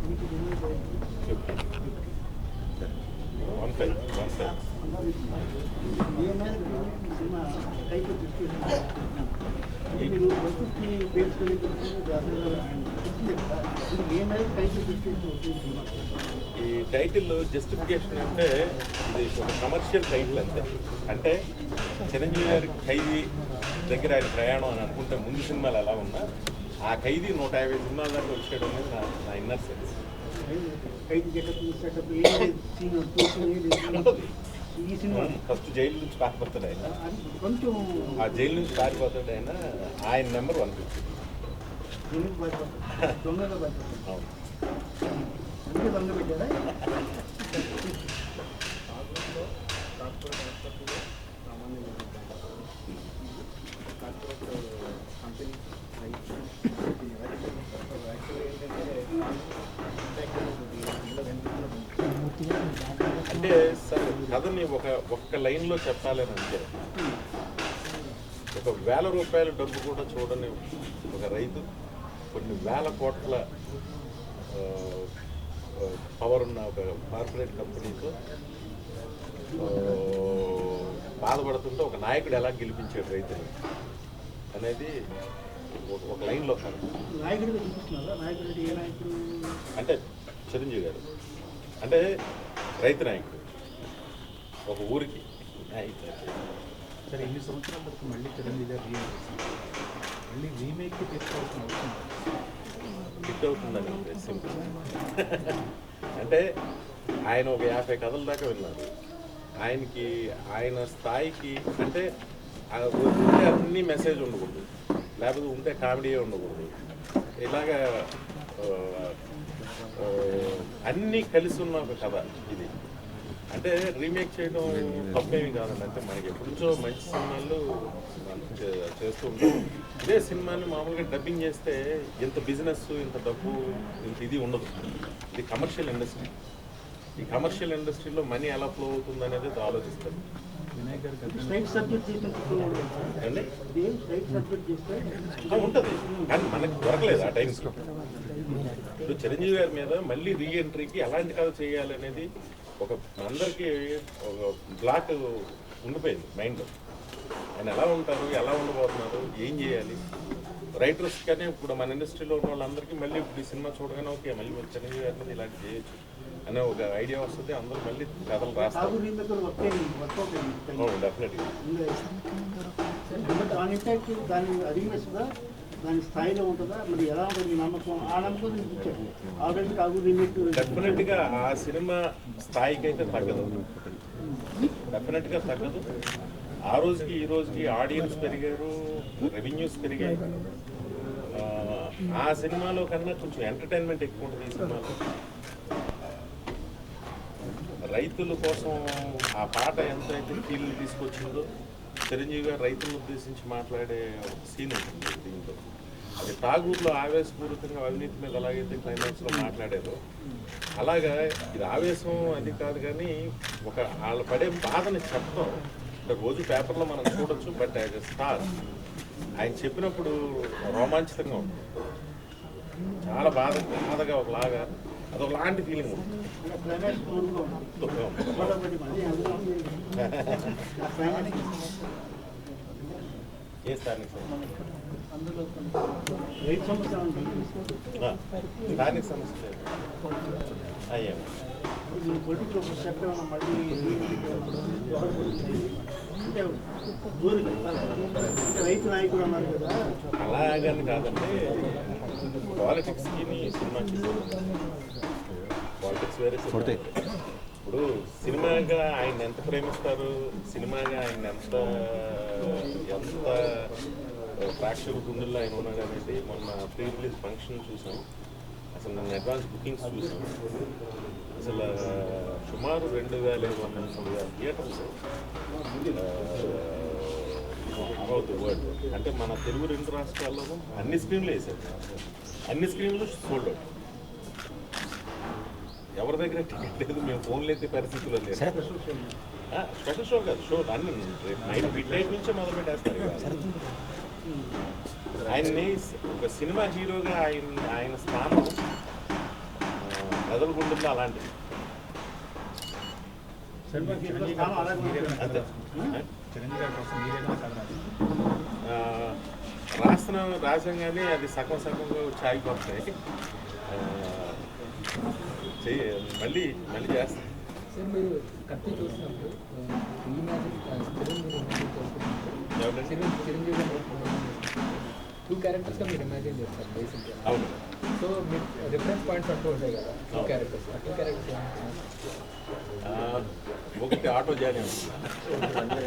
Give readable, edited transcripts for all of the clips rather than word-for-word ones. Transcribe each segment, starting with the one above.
ఈ title justification అంటే ఇది ఒక కమర్షియల్ టైటిల్ అంతే. అంటే చిరంజీవి గారి ఖైదీ దగ్గర ఆయన ప్రయాణం అని అనుకుంటే ముందు సినిమాలు ఎలా ఉన్నా ఆ ఖైదీ 150 సినిమాల దాకా వచ్చేయడం అనేది నా ఇన్నర్ సెన్స్. ఫస్ట్ జైలు నుంచి పారిపోతాడు ఆయన, ఆ జైలు నుంచి పారిపోతాడు ఆయన నెంబర్ 150. అంటే సార్ కథని ఒక్క లైన్లో చెప్పాలని అంటే, ఒక 1000 రూపాయల డబ్బు కూడా చూడని ఒక రైతు కొన్ని వేల కోట్ల పవర్ ఉన్న ఒక కార్పొరేట్ కంపెనీతో బాధపడుతుంటే ఒక నాయకుడు ఎలా గెలిపించాడు రైతుని అనేది ఒక లైన్లో కాదు. అంటే చిరంజీవి గారు అంటే రైతు నాయకుడు, ఒక ఊరికి నాయకుడు. సరే, ఇన్ని సంవత్సరాల వరకు మళ్ళీ చిరంజీవి గారు మళ్ళీ రీమేక్కి తీసుకోవాల్సిన అవసరం హిట్ అవుతుందని సింపుల్. అంటే ఆయన ఒక 50 కథల దాకా విన్నారు. ఆయనకి ఆయన స్థాయికి అంటే ఉంటే అన్ని మెసేజ్ ఉండకూడదు, లేకపోతే ఉంటే కామెడీ ఉండకూడదు, ఇలాగా అన్నీ కలిసి ఉన్న ఒక కథ ఇది. అంటే రీమేక్ చేయడం తప్పేమి కాదండి. అంటే మనకి ఎప్పటి నుంచో మంచి సినిమాలు చేస్తూ ఉంటాం. ఇదే సినిమాని మామూలుగా డబ్బింగ్ చేస్తే ఇంత బిజినెస్, ఇంత డబ్బు, ఇంత ఇది ఉండదు. ఇది కమర్షియల్ ఇండస్ట్రీ. ఈ కమర్షియల్ ఇండస్ట్రీలో మనీ ఎలా ఫ్లో అవుతుంది అనేది ఆలోచిస్తారు. ఉంటుంది కానీ మనకు దొరకలేదు ఆ టైమ్స్లో. ఇప్పుడు చిరంజీవి గారి మీద మళ్ళీ రీఎంట్రీకి ఎలాంటి కథ చేయాలనేది ఒక అందరికీ ఒక బ్లాక్ ఉండిపోయింది మైండ్లో. ఆయన ఎలా ఉంటారు, ఎలా ఉండబోతున్నారు, ఏం చేయాలి. రైటర్స్ కానీ ఇప్పుడు మన ఇండస్ట్రీలో ఉన్న వాళ్ళందరికీ మళ్ళీ ఇప్పుడు ఈ సినిమా చూడగానే ఓకే మళ్ళీ చిరంజీవి గారి మీద ఇలాంటి చేయొచ్చు అనే ఒక ఐడియా వస్తుంది. అందరూ మళ్ళీ కథలు రాస్తారు. డెఫినెట్గా దాని స్థాయిలో ఉంటుందా, మరి ఎలా ఉంటుంది నమ్మకం? ఆ నమ్మకం ఆల్రెడీ డెఫినెట్గా ఆ సినిమా స్థాయికి అయితే తగ్గదు, డెఫినెట్గా తగ్గదు. ఆ రోజుకి ఈ రోజుకి ఆడియన్స్ పెరిగారు, రెవెన్యూస్ పెరిగాయి. ఆ సినిమాలో కన్నా కొంచెం ఎంటర్టైన్మెంట్ ఎక్కువ ఉంటుంది ఈ సినిమాలో. రైతుల కోసం ఆ పాట ఎంత అయితే ఫీల్ తీసుకొచ్చిందో, చిరంజీవి గారు రైతులను ఉద్దేశించి మాట్లాడే ఒక సీన్ ఉంటుంది దీంట్లో. అది ఠాగూర్లో ఆవేశపూరితంగా అవినీతి మీద ఎలాగైతే క్లైమాక్స్లో మాట్లాడారో అలాగా ఇది ఆవేశం అది కాదు, కానీ ఒక వాళ్ళు పడే బాధని చెప్పడం. రోజు పేపర్లో మనం చూడొచ్చు, బట్ యాజ్ ఎ స్టార్ ఆయన చెప్పినప్పుడు రోమాంచితంగా ఉంటుంది. చాలా బాధగా ఒకలాగా అదొకలాంటి ఫీలింగ్ ఉంటుంది. ఏ స్థానిక స్థానిక సమస్య అయ్యా రైతు నాయకుడు అన్నారు కదా, అలాగని కాదంటే పాలిటిక్స్కి సినిమాకి పాలిటిక్స్ వేరే. ఇప్పుడు సినిమాగా ఆయన ఎంత ప్రేమిస్తారు, సినిమాగా ఆయన ఎంత ప్రేక్షకుల గుండెల్లో ఆయన ఉన్నాడు అనేది మొన్న ప్రీ రిలీజ్ ఫంక్షన్ చూసాం. అసలు నన్ను అడ్వాన్స్ బుకింగ్స్ చూసాం. అసలు సుమారు 2500 థియేటర్స్ అబౌట్ ది వరల్డ్. అంటే మన తెలుగు 2 రాష్ట్రాల్లో అన్ని స్క్రీన్లు వేసారు, అన్ని స్క్రీన్లు సోల్డ్ అవుట్. ఎవరి దగ్గర టికెట్ లేదు, మేము ఫోన్లు అయితే పరిస్థితుల్లో లేదు. స్పెషల్ షో కాదు, షో అన్ని నైట్ మిడ్-నైట్ నుంచే మొదలు పెట్టేస్తారు. ఆయన్ని ఒక సినిమా హీరోగా ఆయన స్థానం వదలకుంటుందో అలాంటిది. సార్ మరి చిరంజీవి గారి కోసం మీరేమైనా కథ రాస్తారా? చిరంజీవి గారి కోసం మీరేమైనా కథ రాస్తారా? రాసాం కానీ అది సగం సగంగా వచ్చి ఆగిపోతాయి. మళ్ళీ చేస్తాం. సార్ మీరు కత్తి చూసినప్పుడు చిరంజీవి టూ క్యారెక్టర్స్గా మీరు ఇమాజిన్ చేస్తారు బేసిక్గా. అవును. సో మీరు రిఫరెన్స్ పాయింట్స్ అంటూ ఉంటాయి కదా టూ క్యారెక్టర్స్. ఆ టూ క్యారెక్టర్స్ ఒకటి ఆటో జానీ అనుకున్నా,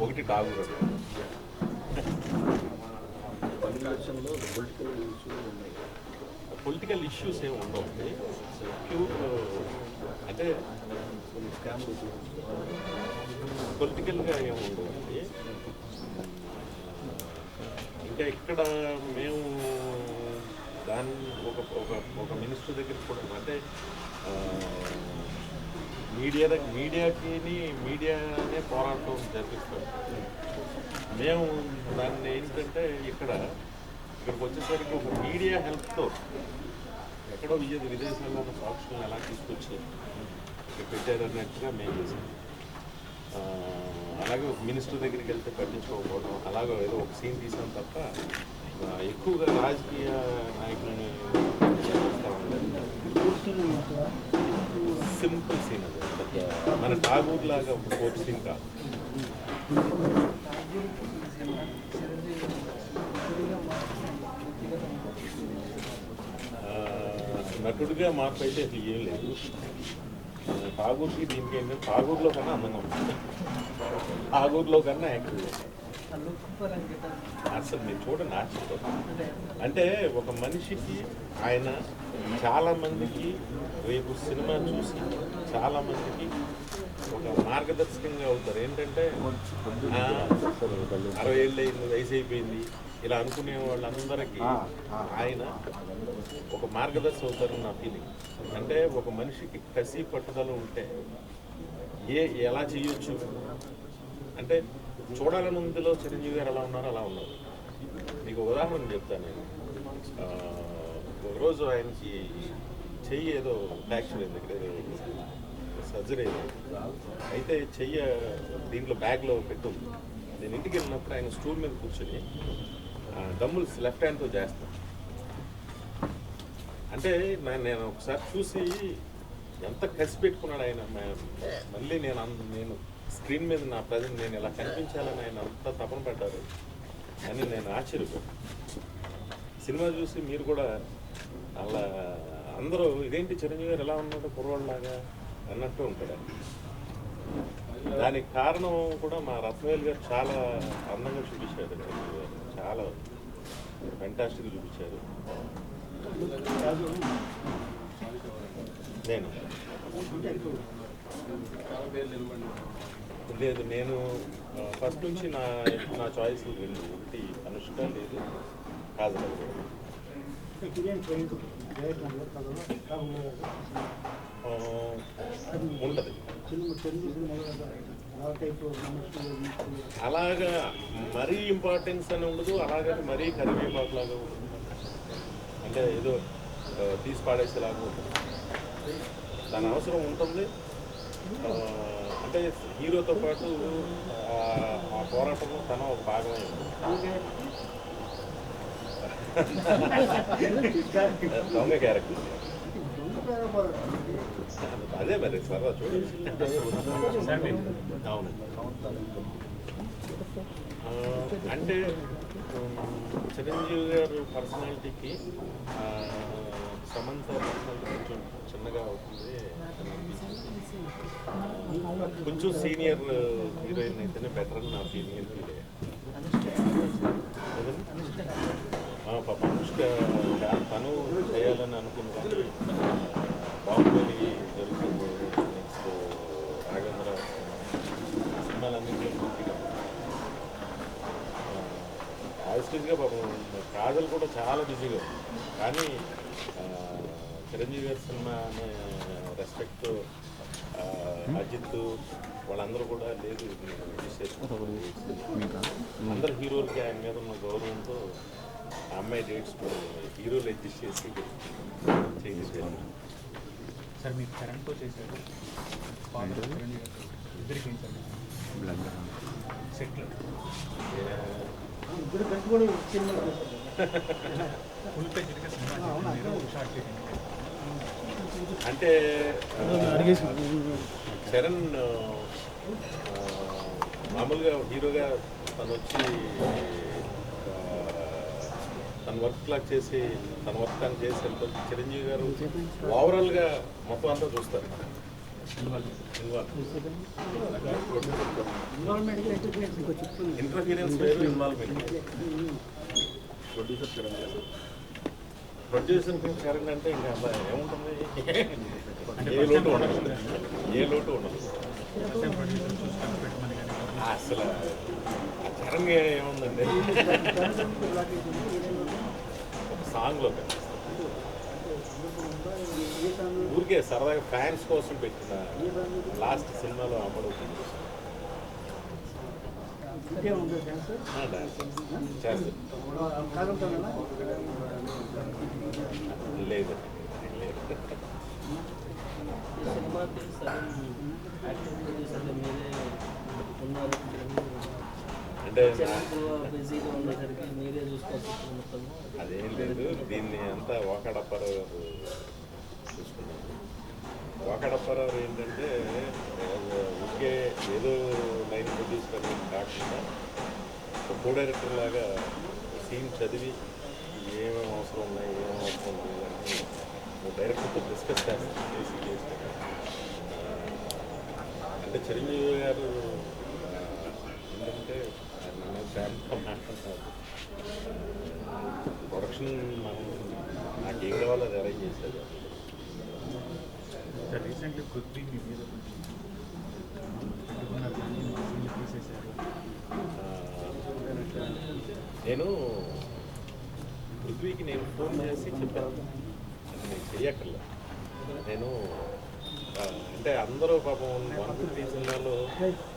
ఒకటి ఠాగూర్. పొలిటికల్ ఇష్యూస్ ఏమి ఉండవు. అంటే పొలిటికల్గా ఏమి ఉండవండి. ఇంకా ఇక్కడ మేము దాన్ని ఒక మినిస్టర్ దగ్గర కూడా అంటే మీడియానే పోరాటం జరిపిస్తాం. మేము దాన్ని ఏంటంటే ఇక్కడికి వచ్చేసరికి ఒక మీడియా హెల్ప్తో ఎక్కడో విదేశాల్లో ఉన్న సాక్షులను ఎలా తీసుకొచ్చి ఇక్కడ పెట్టారన్నట్టుగా మేము చేసాం. అలాగే ఒక మినిస్టర్ దగ్గరికి వెళ్తే పట్టించుకోకపోవడం, అలాగే ఏదో ఒక సీన్ తీసాం తప్ప ఎక్కువగా రాజకీయ నాయకులని చేస్తూ ఉండేది. సింపుల్ సీన్ అది, మన ఠాగూర్ లాగా ఒక కోర్టు సీన్ కాదు. నటుడిగా మార్పు అయితే అసలు ఏం లేదు. ఠాగూర్కి దీనికి ఏంటంటే ఠాగూర్లో కన్నా అందంగా ఉంటుంది, ఠాగూర్లో కన్నా యాక్టివ్. అసలు మీరు చూడండి ఆశ్చర్యపోతుంది. అంటే ఒక మనిషికి ఆయన చాలామందికి రేపు సినిమా చూసి చాలామందికి ఒక మార్గదర్శకంగా అవుతారు. ఏంటంటే 60 ఏళ్ళు అయింది, వయసు అయిపోయింది ఇలా అనుకునే వాళ్ళందరికీ ఆయన ఒక మార్గదర్శి అవుతారని నా ఫీలింగ్. అంటే ఒక మనిషికి కసి పట్టుదల ఉంటే ఎలా చేయొచ్చు అంటే చూడాలని ఉందిలో చిరంజీవి గారు ఎలా ఉన్నారో అలా ఉన్నారు. మీకు ఉదాహరణ చెప్తాను నేను. ఒకరోజు ఆయనకి చెయ్యి ఏదో ఫ్రాక్చర్ అయింది, ఇక్కడ ఏదో సర్జరీ అయింది. అయితే చెయ్యి దీంట్లో బ్యాగ్లో పెట్టుంది. నేను ఇంటికి వెళ్ళినప్పుడు ఆయన స్టూల్ మీద కూర్చొని దమ్ములు లెఫ్ట్ హ్యాండ్తో చేస్తాను. అంటే నేను ఒకసారి చూసి ఎంత కసి పెట్టుకున్నాడు ఆయన. మళ్ళీ నేను స్క్రీన్ మీద నా ప్రజెంట్ నేను ఇలా కనిపించాలని ఆయన అంత తపన పడ్డారు అని నేను ఆశ్చర్యపోయాను. సినిమా చూసి మీరు కూడా అలా అందరూ ఇదేంటి చిరంజీవి గారు ఎలా ఉన్నాడో కుర్రోళ్ళలాగా అన్నట్టు ఉంటాడు. దానికి కారణం కూడా మా రత్నవేల్ గారు చాలా అందంగా చూపించారు. చాలా ఫ్యాంటాస్టిక్గా చూపించారు. నేను లేదు, నేను ఫస్ట్ నుంచి నా చాయిస్ రెండు. ఒకటి అనుష్క, లేదు కాజల్. ఉంటుంది అలాగా మరీ ఇంపార్టెన్స్ అని ఉండదు, అలాగే మరీ కరివేపాకులాగా ఉంటుంది. అంటే ఏదో తీసి పాడేసేలాగా ఉంటుంది. దాని అవసరం ఉంటుంది. అంటే హీరోతో పాటు ఆ పోరాటంలో తన ఒక భాగమే ఉంది. దొంగ క్యారెక్టర్ అదే మరి సరదా చూడండి. అవును, అంటే చిరంజీవి గారు పర్సనాలిటీకి సమంత పర్సనాలిటీ కొంచెం చిన్నగా అవుతుంది. కొంచెం సీనియర్ హీరోయిన్ అయితేనే బెటర్ అని నా ఫీలింగ్. పాప అనుష్క తను చేయాలని అనుకుంది కానీ బాహుబలి జరుగుతుంది, నెక్స్ట్ రాఘవేంద్ర సినిమాలన్నింటిలో పూర్తిగా యాజిటీగా పాపం కాజల్ కూడా చాలా బిజీగా ఉంది. కానీ చిరంజీవి గారి సినిమా అనే రెస్పెక్ట్ అజిత్ వాళ్ళందరూ కూడా లేదు అందరు హీరోలకి ఆయన మీద ఉన్న గౌరవంతో ఆ అమ్మాయి డేట్స్ కూడా హీరోలు అడ్జస్ట్ చేసి చేసేసారు. సార్ మీరు కరెంట్తో చేశారు ఫాదర్ చిరంజీవి గారు ఇద్దరికి ఏం సార్ సెట్లు ఇద్దరు కట్టుబడి సినిమా ఫుల్ పేజ్గా సినిమా మీరు షార్ట్ చేయండి అంటే చరణ్ మామూలుగా హీరోగా తను వచ్చి తన వర్క్ లాగా చేసి తన వర్క్ తను చేసి వెళ్ళిపోతే చిరంజీవి గారు ఓవరాల్గా మొత్తం అంతా చూస్తారు ఇంటర్ఫీరెన్స్ వేరు ఇన్వాల్వ్మెంట్ ప్రొడ్యూసర్ చరణ్ గారు ప్రొడ్యూసర్ చరణ్ అంటే ఇంకా అలా ఏముంటుంది ఏ లోటు ఉండదు అసలు ఆ చరణ్ ఏముందండి ఒక సాంగ్లో ఊరికే సరదాగా ఫ్యాన్స్ కోసం పెట్టిన లాస్ట్ సినిమాలో అమ్మడు లేదు అంటే అదేం లేదు దీన్ని అంతా వాకాడప్పారావు చూసుకున్నాను. వాకాడప్పారావు ఏంటంటే ఊరికే ఏదో లైన్ ప్రొడ్యూస్ కానీ కాకుండా ఒక కో డైరెక్టర్ లాగా సీన్ చదివి ఏమేమి అవసరం ఉన్నాయి అని డైరెక్టర్తో డిస్కస్ చేసి అంటే చిరంజీవి గారు ఏంటంటే ఫ్యాన్తో మాట్లాడతారు ప్రొడక్షన్ మనం నాకేం కావాలో అది అరేంజ్ చేసేది. సార్ రీసెంట్లీ పృథ్వీ మీ మీద తీసేశారు. నేను పృథ్వీకి నేను ఫోన్ చేసి చెప్పాను అది నేను చెయ్యక్కర్లేదు. నేను అంటే అందరూ పాపం 150 సినిమాలో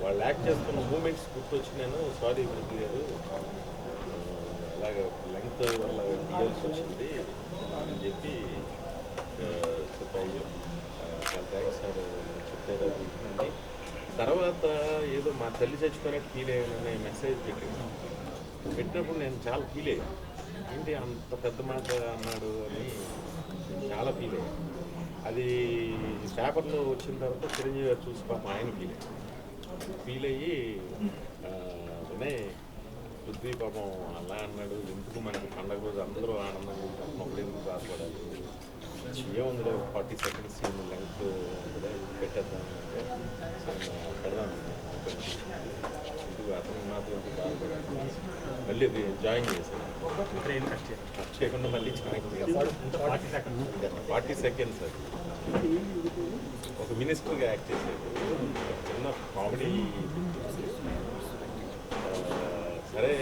వాళ్ళు యాక్ట్ చేస్తున్న మూమెంట్స్ గుర్తొచ్చి నేను సారీ పృథ్వీ గారు అలాగే లెంగ్త్ వల్ల తీయాల్సి వచ్చింది అని చెప్పి చెప్పాయి. చాలా థ్యాంక్స్ సార్ చెప్పారు. తర్వాత ఏదో మా తల్లి చచ్చిపోయినట్టు ఫీల్ అయ్యాననే మెసేజ్ పెట్టినప్పుడు నేను చాలా ఫీల్ అయ్యాను. ఏంటి అంత పెద్ద మాట అన్నాడు అని చాలా ఫీల్ అయ్యాను. అది పేపర్లో వచ్చిన తర్వాత చిరంజీవి గారు చూసి పాపం ఆయన ఫీల్ అయ్యి వినయ్ పృథ్వీ పాపం అలా అన్నాడు, ఎందుకు మనకి పండగ రోజు అందరూ ఆనందంగా ఉంటారు, ఒకటి ఎందుకు బాధపడాలి, ఏముంది 40 seconds సీన్ లెంగ్త్ పెట్టేద్దాం అంటే పెడదాం ఎందుకు అతను మాత్రం ఎందుకు బాధపడాలి మళ్ళీ జాయిన్ చేశాను. కట్ చేయకుండా మళ్ళీ జాయిన్ చేశాను. 40 seconds అది ఒక మినిస్టర్గా యాక్ట్ చేసేది చిన్న కామెడీ. సరే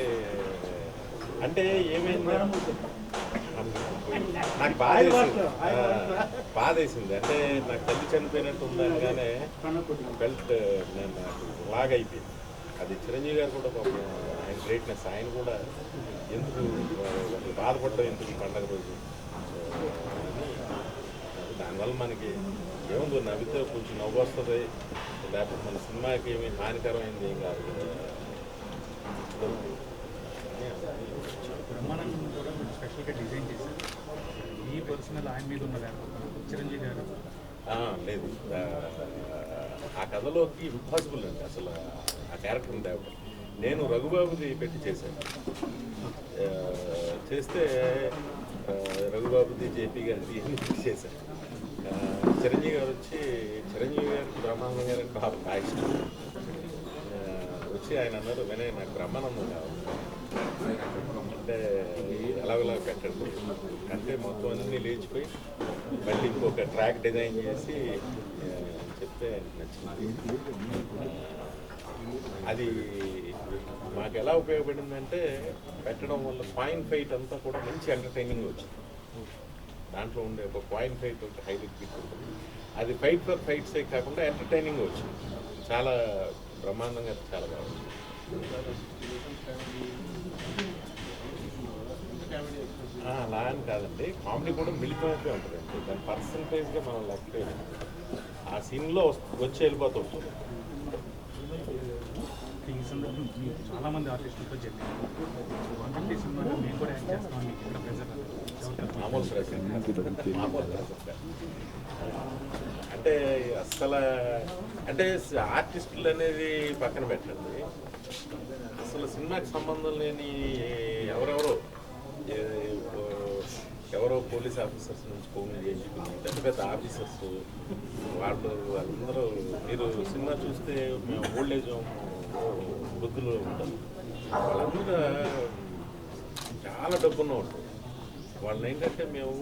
అంటే ఏమైంది నాకు బాధ వేసింది. అంటే నాకు తల్లి చనిపోయినట్టు ఉందనగానే బెల్ట్ నేను నాకు లాగ్ అయిపోయింది. అది చిరంజీవి గారు కూడా పాపం ఆయన గ్రేట్నెస్, ఆయన కూడా ఎందుకు బాధపడ్డం ఎందుకు పండగ రోజు అని. దానివల్ల మనకి ఏముందో నవ్వితే కొంచెం నవ్వు వస్తుంది, లేకపోతే మన సినిమాకి ఏమి హానికరమైంది ఏం కాదు. బ్రహ్మానందం కూడా మీరు స్పెషల్గా డిజైన్ చేశారు. ఈ పర్సనల్ ఆయన మీద ఉన్న చిరంజీవి గారు లేదు. ఆ కథలోకి ఇంపాసిబుల్ అండి అసలు ఆ క్యారెక్టర్ తేవడం. నేను రఘుబాబుది పెట్టి చేశాను. చేస్తే రఘుబాబుది జేపీ గారిది చేశాను. చిరంజీవి గారు వచ్చి చిరంజీవి గారికి బ్రహ్మానందం గారు అంటే బాగా ఇష్టం. వచ్చి ఆయన అన్నారు, వినయ్ నాకు బ్రహ్మానందం కావాలి అంటే ఎలాగోలా పెట్టండి అంటే మొత్తం అన్నీ లేచిపోయి మళ్ళీ ఇంకొక ట్రాక్ డిజైన్ చేసి చెప్తే నచ్చింది. అది మాకు ఎలా ఉపయోగపడిందంటే పెట్టడం వల్ల కాయిన్ ఫైట్ అంతా కూడా మంచి ఎంటర్టైనింగ్ వచ్చింది. దాంట్లో ఉండే ఒక కాయిన్ ఫైట్ ఒక హైలైట్ పిక్ ఉంటుంది. అది ఫైట్ ఫర్ ఫైట్సే కాకుండా ఎంటర్టైనింగ్ వచ్చింది. చాలా బ్రహ్మాండంగా చాలా బాగుంది. అలా అని కాదండి, కామెడీ కూడా మిళితమైతే ఉంటుందండి. దాని పర్సంటేజ్గా మనం లెక్క ఆ సీన్లో వచ్చి వెళ్ళిపోతూ ఉంటుంది. ఈ సందర్భం మీకు చాలా మంది ఆర్టిస్టులతో జరిగింది. 150 సినిమాలో మేము కూడా యాక్ట్ చేస్తాం, మీకు ఎక్కడ ప్రెజర్ మామూలు ప్రెసెంట్ మామూలు ప్రెసెంట్ అంటే అసలు అంటే ఆర్టిస్టులు అనేది పక్కన పెట్టండి, అసలు సినిమాకి సంబంధం లేని ఎవరో పోలీస్ ఆఫీసర్స్ నుంచి ఫోన్ చేయించుకుని పెద్ద పెద్ద ఆఫీసర్స్ వాళ్ళందరూ మీరు సినిమా చూస్తే మేము ఓల్డ్ ఏజ్ వృద్ధులు ఉంటారు, వాళ్ళందరూ చాలా డబ్బున్న ఉంటుంది. వాళ్ళని ఏంటంటే మేము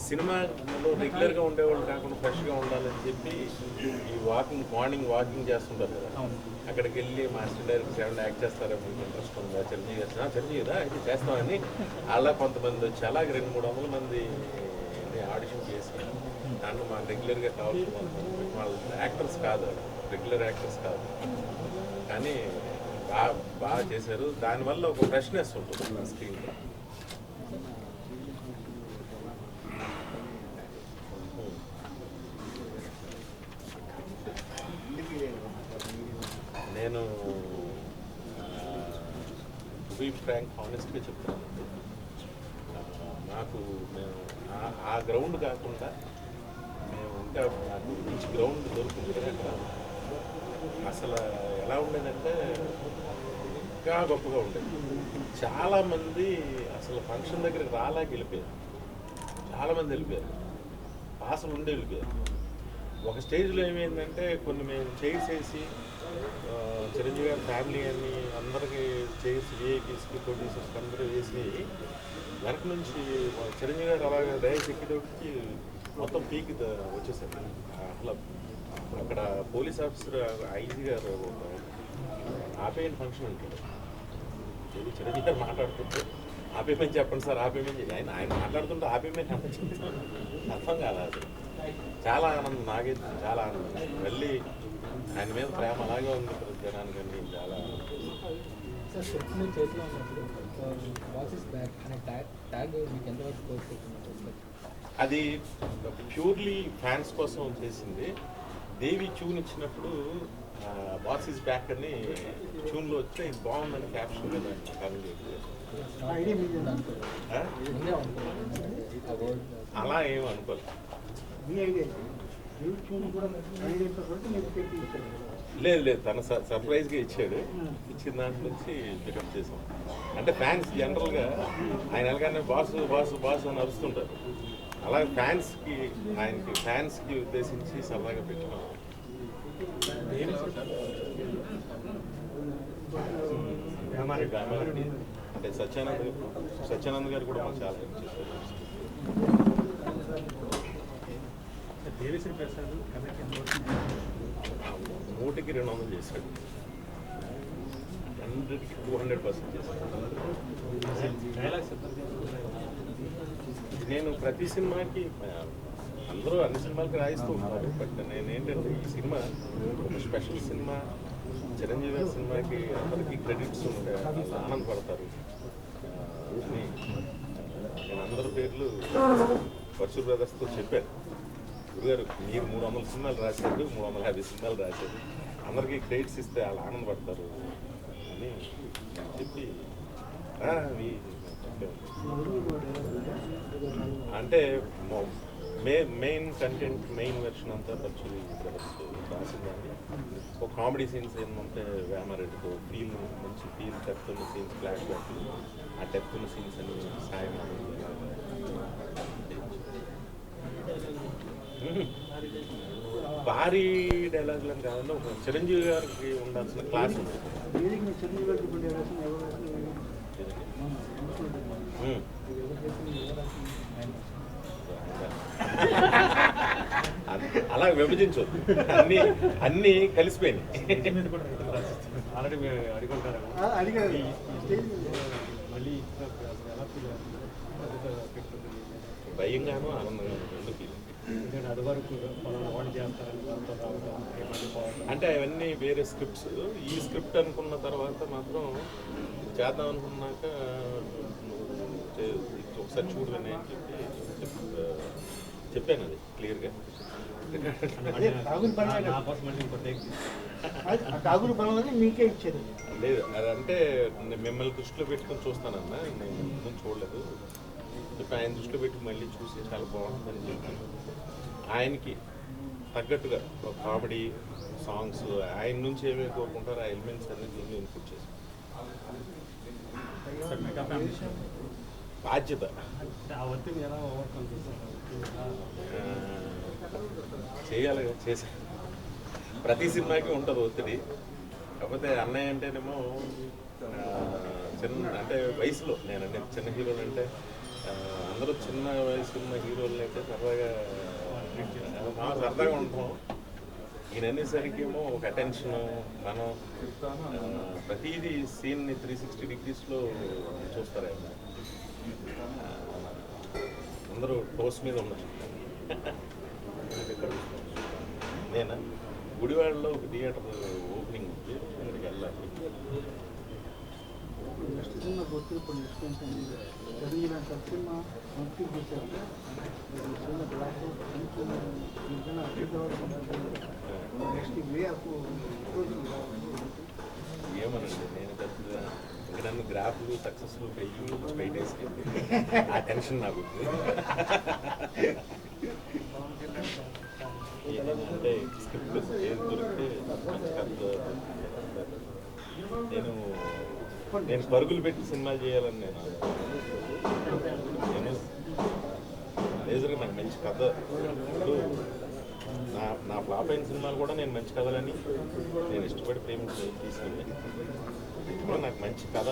సినిమాలో రెగ్యులర్గా ఉండేవాళ్ళు కాకుండా ఫ్రెష్గా ఉండాలని చెప్పి ఈ మార్నింగ్ వాకింగ్ చేస్తుంటారు కదా, అక్కడికి వెళ్ళి మాస్టర్ డైరెక్టర్ ఏమైనా యాక్ట్ చేస్తారా, మీకు ఇంట్రెస్ట్ ఉందా, చిరంజీవిదా అయితే చేస్తామని అలా కొంతమంది వచ్చి అలాగే 200-300 మంది ఆడిషన్ చేసి దాంట్లో మాకు రెగ్యులర్గా కావాల్సిన వాళ్ళు యాక్టర్స్ కాదు, రెగ్యులర్ యాక్టర్స్ కాదు, కానీ బాగా చేశారు. దానివల్ల ఒక ఫ్రెష్నెస్ ఉంటుంది స్క్రీన్లో. నేను బీ ఫ్రాంక్ హానెస్ట్గా చెప్తానండి, మేము ఆ గ్రౌండ్ కాకుండా మేము ఇంకా నాకు మంచి గ్రౌండ్ దొరుకుతుంది అక్కడ. అసలు ఎలా ఉండేదంటే ఇంకా గొప్పగా ఉండేది. చాలామంది అసలు ఫంక్షన్ దగ్గరికి రాలాకి వెళ్ళిపోయారు, చాలామంది వెళ్ళిపోయారు, పాసలు ఉండి వెళ్ళిపోయారు. ఒక స్టేజ్లో ఏమైందంటే కొన్ని మేము చైర్స్ వేసి చిరంజీవి గారి ఫ్యామిలీ అని అందరికీ చైర్స్ విఐపీస్కి ప్రొడ్యూసర్స్కి అందరూ వేసి వెనక నుంచి చిరంజీవి గారు అలాగే డైస్ ఎక్కేటోకి మొత్తం పీక్ వచ్చేసారు. అసలు అక్కడ పోలీస్ ఆఫీసర్ ఐజీ గారు ఆపేయని ఫంక్షన్ ఉంటుంది, చిరంజీవి గారు మాట్లాడుతుంటే ఆపేమని చెప్పండి సార్, ఆపేమని ఆయన మాట్లాడుతుంటే ఆపేమని అర్థం కాదు. అసలు చాలా ఆనందం, నాకైతే చాలా ఆనందం. మళ్ళీ ఆయన మీద ప్రేమ అలాగే ఉంది జనానికి అండి, చాలా అది ప్యూర్లీ ఫ్యాన్స్ కోసం చేసింది. దేవి ట్యూన్ ఇచ్చినప్పుడు బాస్ ఈజ్ బ్యాక్ అని ట్యూన్లో వస్తే ఇది బాగుందని క్యాప్షన్ కదా అలా ఏమో అనుకోలేదు. లేదు తన సర్ప్రైజ్గా ఇచ్చాడు, ఇచ్చిన దాంట్లో నుంచి పికప్ చేసాం. అంటే ఫ్యాన్స్ జనరల్గా ఆయన ఎలాగైనా బాస్ అని అరుస్తుంటారు, అలాగే ఫ్యాన్స్కి ఉద్దేశించి సరదాగా పెట్టుకున్నాం. అంటే సత్యానంద్ గారు కూడా మాకు చాలా హెల్ప్ చేశారు. దేవిశ్రీ ప్రసాద్ కథకి 100కి 200 చేశాడు, 100కి 200% చేశాడు. నేను ప్రతి సినిమాకి అందరూ అన్ని సినిమాలకి రాయిస్తూ ఉంటారు, బట్ నేనేంటంటే ఈ సినిమా ఒక స్పెషల్ సినిమా. చిరంజీవి గారి సినిమాకి అందరికీ క్రెడిట్స్ ఉంటాయి, ఆనందపడతారు అని నేను అందరి పేర్లు వర్షు బ్రదర్స్తో చెప్పాను. గురుగారు మీరు 300 సినిమాలు రాశారు, 350 సినిమాలు రాశారు, అందరికీ క్రెడిట్స్ ఇస్తే వాళ్ళు ఆనందపడతారు అని చెప్పి అంటే మెయిన్ కంటెంట్ మెయిన్ వెర్షన్ అంతా పర్చులు రాసిందండి. ఒక కామెడీ సీన్స్ ఏంటంటే వేమారెడ్డితో ఫీల్ మంచి ఫీల్ డెప్త్ ఉన్న సీన్స్, ఫ్లాష్ బ్యాక్ ఆ డెప్త్ ఉన్న సీన్స్ అని సాయం భారీ డైలాగులు అని కాకుండా ఒక చిరంజీవి గారికి ఉండాల్సిన క్లాస్ ఉంది. అలా విభజించవద్దు, అన్నీ కలిసిపోయినాయి. ఆల్రెడీ అడుగుంటారు మళ్ళీ భయంగాను ఆనందంగాను రెండు ఫీలింగ్. అది వరకు వాళ్ళు చేస్తారని అంటే అవన్నీ వేరే స్క్రిప్ట్స్. ఈ స్క్రిప్ట్ అనుకున్న తర్వాత మాత్రం చేద్దాం అనుకున్నాక ఒకసారి చూడు వినయ్ అని చెప్పాను అది క్లియర్గా. అదే ఠాగూర్ బలం ఠాగూర్ బలం అనేది మీకే ఇచ్చారు. లేదు అదంటే మిమ్మల్ని దృష్టిలో పెట్టుకొని చూస్తానన్నా, నేను ముందు చూడలేదు చెప్పి ఆయన దృష్టిలో పెట్టి మళ్ళీ చూసి చాలా బాగుంటుందని చెప్పాను. ఆయనకి తగ్గట్టుగా కామెడీ సాంగ్స్ ఆయన నుంచి ఏమేమి కోరుకుంటారో ఆ ఎలిమెంట్స్ అన్ని దీన్ని ఇన్పుట్ చేశాను. బాధ్యత చేయాలి, చేసా. ప్రతి సినిమాకి ఉంటుంది ఒత్తిడి. కాకపోతే అన్నయ్య అంటేనేమో చిన్న అంటే వయసులో నేనంటే చిన్న హీరోలు అంటే అందరూ చిన్న వయసు ఉన్న హీరోలు అయితే సరదాగా సరదాగా ఉంటాం. ఈయన అనేసరికి ఏమో ఒక అటెన్షన్ మనం ప్రతిదీ సీన్ని 360 degreesలో చూస్తారు. అందరూ టోస్ మీద ఉన్నారు. నేనా గుడివాడలో ఒక థియేటర్ ఓపెనింగ్ ఉంది, అక్కడికి వెళ్ళాలి. నెక్స్ట్ సినిమా గుర్తు ఇప్పుడు నెక్స్ట్ ఏంటంటే చదివిన సినిమా మంచి చేశారు. చిన్న బ్లాక్ నెక్స్ట్ వే ఆఫ్ ఏమనండి నేను పెద్ద ఇంకా నన్ను గ్రాఫ్లు సక్సెస్ఫుల్ బయట ఆ టెన్షన్ నాకు అంటే స్క్రిప్ట్ ఏది దొరికితే నేను పరుగులు పెట్టి సినిమాలు చేయాలని నేను లేజర్గా నాకు మంచి కథ ఇప్పుడు నా ఫ్లాప్ అయిన సినిమాలు కూడా నేను మంచి కథలని నేను ఇష్టపడి ప్రేమించి తీసుకెళ్ళాను. ఇప్పుడు నాకు మంచి కథ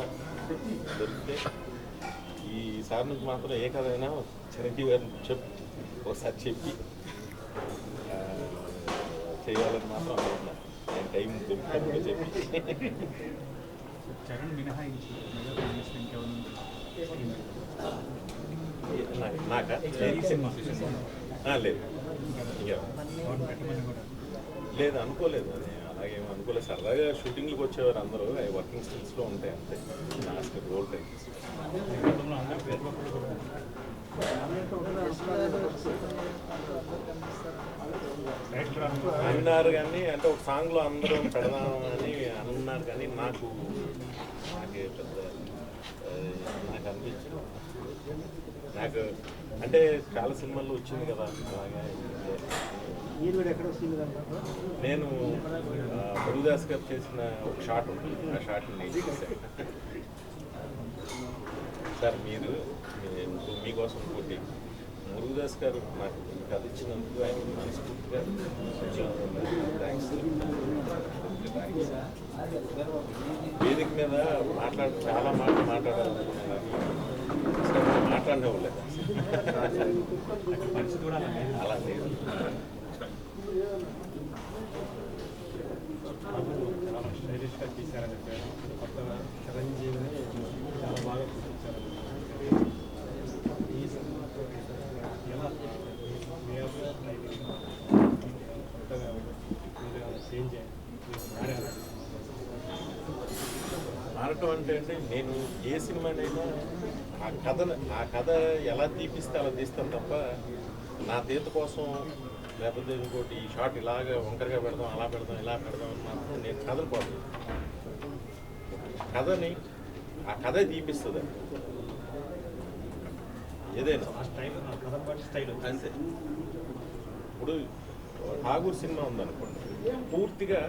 దొరికితే ఈసారి నుంచి మాత్రం ఏ కథ అయినా చిరంజీవి గారిని ఒకసారి చెప్పి చేయాలని మాత్రం అనుకుంటున్నాను. నేను టైం దొరికితే చెప్పి చరణ్ మినహాయించి నాకా లేదు లేదు అనుకోలేదు. అది అలాగేమో అనుకోలేదు. సరదాగా షూటింగ్లకు వచ్చేవారు అందరూ వర్కింగ్ స్కిల్స్లో ఉంటాయి అంతే. లాస్ట్ రోల్ టైం అన్నారు కానీ అంటే ఒక సాంగ్లో అందరూ పెడదామని అన్నారు కానీ నాకే పెద్ద నాకు అనిపించింది. నాకు అంటే చాలా సినిమాల్లో వచ్చింది కదా అలాగే. నేను మురుగదాస్ గారు చేసిన ఒక షాట్ ఉంటుంది, ఆ షాట్ని నేను చేశాను. సార్ మీకోసం ఇంకోటి మురుగదాస్ గారు నాకు కథ ఇచ్చినందుకు ఆయన మనస్ఫూర్తిగా థ్యాంక్స్. వేదిక మీద చాలా మాటలు మాట్లాడాలనుకున్నాను, మాట్లాడలేదు. అలా లేదు. చాలా స్టైలిష్గా తీశారని చెప్పారు. కొత్తగా చిరంజీవిని చాలా బాగా చూపించారు. ఈ సినిమాతో ఎలా కొత్తగా చేంజ్ మారటం అంటే నేను ఏ సినిమానైనా ఆ కథ ఎలా తీపిస్తే అలా తీస్తాను తప్ప నా తీత కోసం లేకపోతే ఇంకోటి ఈ షాట్ ఇలాగ వంకరగా పెడదాం అలా పెడదాం ఇలా పెడదాం అని మాత్రం నేను కథలు పోదు. కథని ఆ కథ తీపిస్తుంది ఏదైనా స్టైల్ అంతే. ఇప్పుడు ఠాగూర్ సినిమా ఉందనుకోండి, పూర్తిగా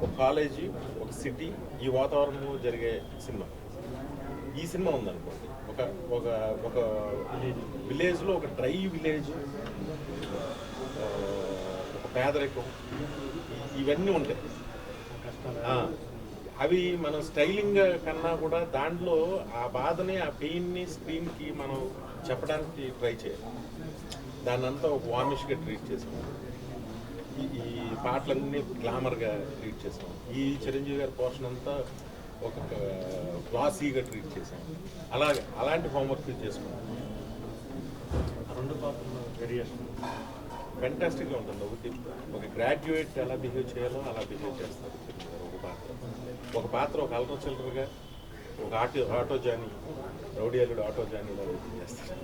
ఒక కాలేజీ ఒక సిటీ ఈ వాతావరణంలో జరిగే సినిమా. ఈ సినిమా ఉందనుకోండి ఒక ఒక ఒక విలేజ్లో ఒక డ్రై విలేజ్, ఒక పేదరికం, ఇవన్నీ ఉంటాయి. అవి మనం స్టైలింగ్ కన్నా కూడా దాంట్లో ఆ బాధని ఆ పెయిన్ని స్క్రీన్కి మనం చెప్పడానికి ట్రై చేయాలి. దాన్నంతా ఒక వార్నిష్గా ట్రీట్ చేసాం. ఈ పాటలన్నీ గ్లామర్గా ట్రీట్ చేసాం. ఈ చిరంజీవి గారి పోర్షన్ అంతా ఒక క్లాసీగా ట్రీట్ చేసాం. అలాంటి హోంవర్క్ చేసుకున్నాం. రెండు పాత్రలు వేరియేషన్ ఫెంటాస్టిక్గా ఉంటుంది. ఒక గ్రాడ్యుయేట్ ఎలా బిహేవ్ చేయాలో అలా బిహేవ్ చేస్తారు ఒక పాత్ర. ఒక పాత్ర ఒక అల్ట్రా చిల్లరగా ఒక ఆటో జానీ, రౌడీ అల్లుడు ఆటో జానీ చేస్తారు.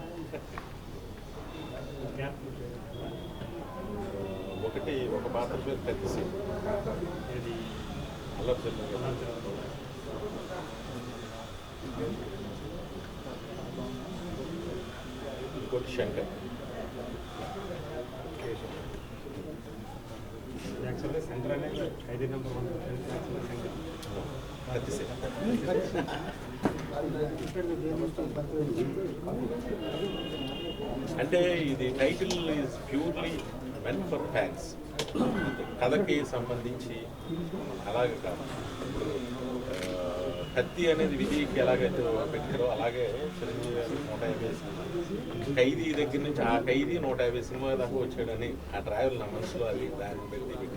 ఒక పాత్ర పేరు కత్తిసి, అల్లరి చెల్లి, ఇంకోటి శంకర్. యాక్చువల్గా సెంటర్ అనేది 5 నెంబర్ 1 కత్తిసి. అంటే ఇది title is purely meant for fans, కథకి సంబంధించి అలాగే కాదు. కత్తి అనేది విధికి ఎలాగైతే పెట్టారో అలాగే చిరంజీవి గారు 150 సినిమా, ఖైదీ దగ్గర నుంచి ఆ ఖైదీ 150 సినిమా దాకా వచ్చాడని ఆ ట్రావెల్ నా మనసులో అది దాన్ని పెట్టి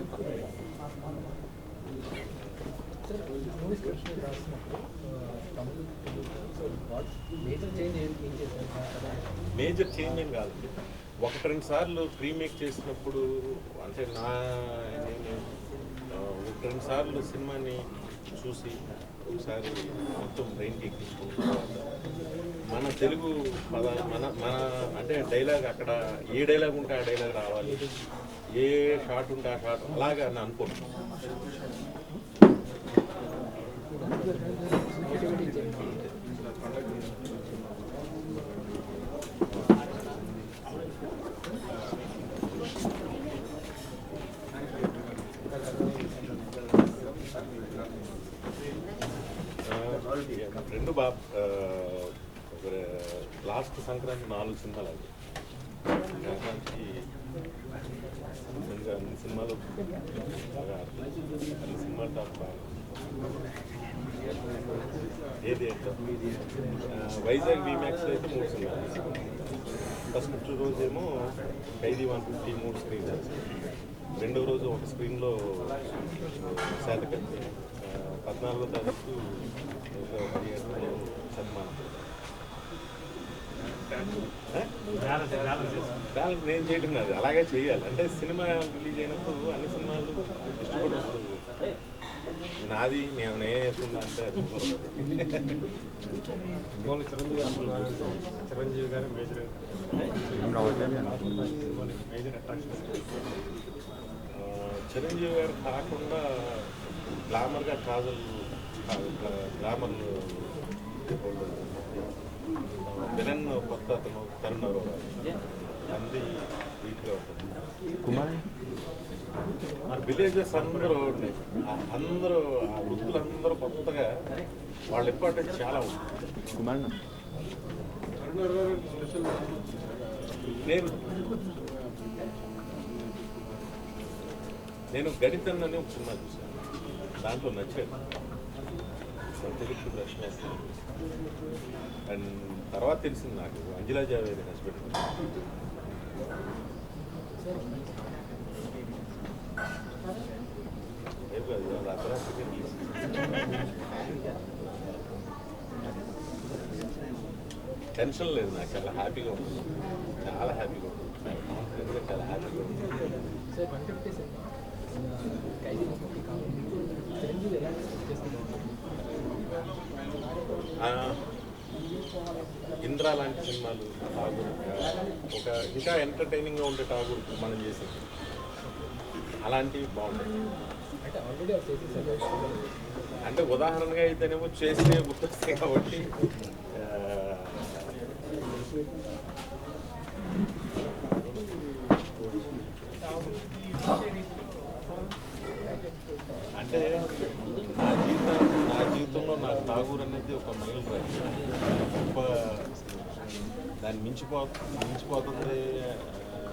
మేజర్ చేంజ్ ఏం కాదండి. 1-2 సార్లు రీమేక్ చేసినప్పుడు, అంటే నేను 1-2 సార్లు సినిమాని చూసి ఒకసారి మొత్తం బ్రెయిన్కి ఎక్కించుకున్న తర్వాత మన తెలుగు మన అంటే డైలాగ్ అక్కడ ఏ డైలాగ్ ఉంటే ఆ డైలాగ్ రావాలి, ఏ షాట్ ఉంటే ఆ షాట్ అలాగా అని అనుకుంటున్నాను. రెండు లాస్ట్ సంక్రాంతి 4 సినిమాలు అవి. సంక్రాంతి అన్ని సినిమాలు బాగా అన్ని సినిమాలు టాప్ బాగా. ఏది వైజాగ్ వీమాక్స్లో అయితే 3 సినిమాలు. ఫస్ట్ రోజేమో ఖైదీ 150 3 స్క్రీన్స్, రెండవ రోజు ఒక స్క్రీన్లో శాతకర్తి, 14వ తారీఖు 17 సన్మానం. బ్యాలెన్స్ నేను చేయడం కాదు, అలాగే చేయాలి. అంటే సినిమా రిలీజ్ అయినప్పుడు అన్ని సినిమాలు ఇష్టపడదు. నాది నేను వేసుకున్నా అంటే చిరంజీవి గారు మేజర్ అట్రాక్షన్. చిరంజీవి గారు కాకుండా గ్లామర్గా కాజల్, గ్లామర్ విలన్ కొత్త అతను తరుణ్ అంది వీక్గా ఉంటుంది. మన విలేజెస్ అందరూ ఆ వృద్ధులందరూ కొత్తగా వాళ్ళ ఇంపార్టెన్స్ చాలా ఉంది. నేను గణితం అని ఒక సినిమా చూశాను, దాంట్లో నచ్చాడు తెలుగు ప్రశ్న. అండ్ తర్వాత తెలిసింది నాకు అంజలా జావేద్ హస్బెండ్. టెన్షన్ లేదు, నాకు చాలా హ్యాపీగా ఉంటుంది, చాలా హ్యాపీగా ఉంటుంది, చాలా హ్యాపీగా ఉంటుంది. ఇంద్రా లాంటి సినిమాలు, ఠాగూర్, ఒక ఇంకా ఎంటర్టైనింగ్గా ఉండే ఠాగూర్ మనం చేసేది అలాంటివి బాగుంటాయి. అంటే ఉదాహరణగా అయితేనేమో చేస్తే గుర్తొస్తాయి కాబట్టి అంటే నా జీవితంలో నాకు ఠాగూర్ అనేది ఒక మైల్ రైట్, గొప్ప, దాన్ని మించిపోతుంది.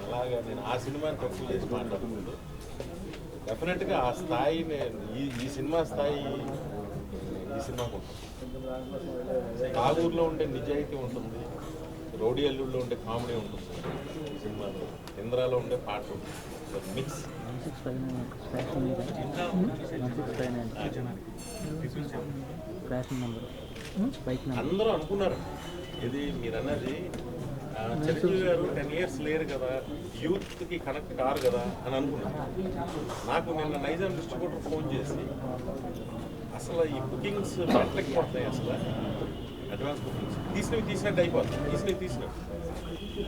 అలాగా నేను ఆ సినిమాని తక్కువ చేసి మాట్లాడుకుంటూ డెఫినెట్గా ఆ స్థాయి ఈ సినిమా స్థాయి ఈ సినిమాకు ఉంటుంది. ఠాగూర్లో ఉండే నిజాయితీ ఉంటుంది, రౌడీ అల్లుడిలో ఉండే కామెడీ ఉంటుంది ఈ సినిమాలో, ఇంద్రాలో ఉండే పాట ఉంటుంది, మిక్స్. అందరూ అనుకున్నారు ఇది మీరు అన్నది చిరంజీవి గారు 10 years లేరు కదా, యూత్కి కనెక్ట్ కారు కదా అని అనుకున్నాను. నాకు నిన్న నైజాం డిస్ట్రిబ్యూటర్ ఫోన్ చేసి అసలు ఈ బుకింగ్స్ పట్టలేకపోతున్నాయి, అసలు అడ్వాన్స్ బుకింగ్స్ తీసినట్టు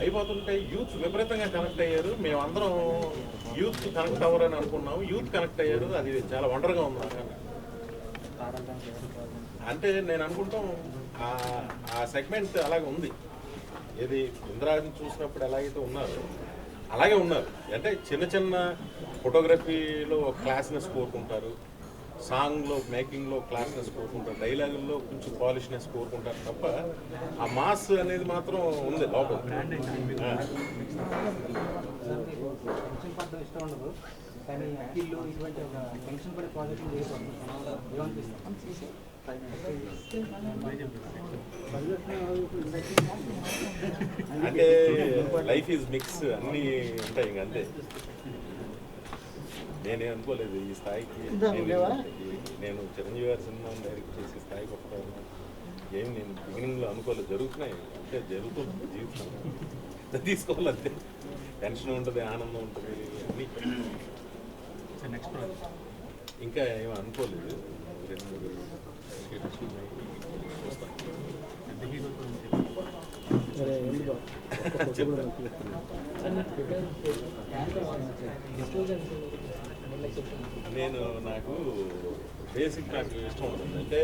అయిపోతుంటే యూత్ విపరీతంగా కనెక్ట్ అయ్యారు. మేమందరం యూత్ కనెక్ట్ అవ్వరని అనుకున్నాము, యూత్ కనెక్ట్ అయ్యారు. అది చాలా వండర్గా ఉంది నాకు. అంటే నేను అనుకుంటాం ఆ సెగ్మెంట్ అలాగే ఉంది. ఏది ఇంద్రాని చూసినప్పుడు ఎలాగైతే ఉన్నారు అలాగే ఉన్నారు. అంటే చిన్న చిన్న ఫోటోగ్రఫీలో క్లాస్నెస్ కోరుకుంటారు, సాంగ్లో మేకింగ్లో క్లాస్నెస్ కోరుకుంటారు, డైలాగుల్లో కొంచెం పాలిష్నెస్ కోరుకుంటారు తప్ప ఆ మాస్ అనేది మాత్రం ఉంది లోపల. టెన్షన్ పడడం ఇష్టం ఉండదు, కానీ అఖిల్లో ఇటువంటి ఒక టెన్షన్ పడే ప్రాజెక్టులు ఏమనిపిస్తుంది? అంటే లైఫ్ ఈజ్ మిక్స్, అన్నీ ఉంటాయి ఇంక అంతే. నేనే అనుకోలేదు ఈ స్థాయికి. నేను చిరంజీవి గారి సినిమాని డైరెక్ట్ చేసి స్థాయికి వస్తాను ఏమి నేను బిగినింగ్లో అనుకోలేదు. జరుగుతున్నాయి అంటే జరుగుతుంది జీవితం, తీసుకోవాలి అంతే. టెన్షన్ ఉంటుంది, ఆనందం ఉంటుంది, అన్నీ. నెక్స్ట్ ప్రాజెక్ట్ ఇంకా ఏమీ అనుకోలేదు. 2-3 షీట్స్ ఉన్నాయి, చూస్తాను. పెద్ద హీరో నాకు బేసిక్ నాకు ఇష్టం ఉంటుంది, అంటే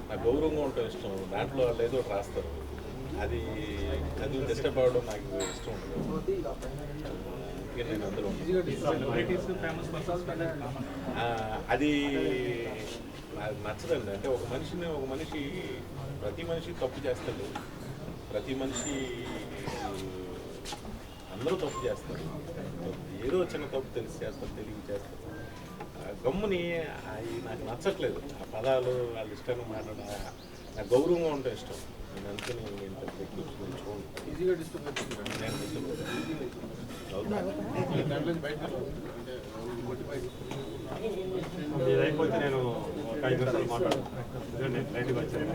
నాకు గౌరవంగా ఉండటం ఇష్టం. దాంట్లో వాళ్ళు ఏదో ఒకటి రాస్తారు, అది డిస్టర్బ్ అవ్వడం నాకు ఇష్టం ఉంటుంది. నేను అందులో సెలబ్రిటీస్ ఫేమస్ పర్సన్స్ అది నాకు నచ్చదండి. అంటే ఒక మనిషి ప్రతి మనిషి తప్పు చేస్తాడు, ప్రతి మనిషి అందరూ తప్పు చేస్తారు. ఏదో చిన్న తప్పు తెలిసి చేస్తారు, తెలియ చేస్తారు. గమ్ముని అవి నాకు నచ్చట్లేదు. ఆ పదాలు వాళ్ళ ఇష్టంగా మాట్లాడ నాకు గౌరవంగా ఉంటే ఇష్టం. నేను అనుకుని నేను పెద్ద ఎక్కువ చూడండి ఈజీగా డిస్టర్బ్ అవుతుంది. నేను ఇది అయిపోతే నేను ఒక 5 నిమిషాలు మాట్లాడతాను. లైట్గా వచ్చాను.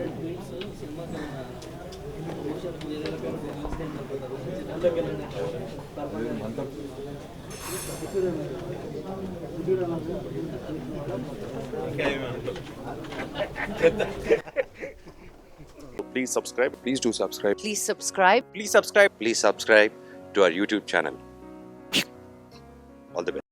ఇంకా ఏమి అనుకోలేదు. Please subscribe. Please do subscribe. Please subscribe. Please subscribe. Please subscribe to our YouTube channel. All the best.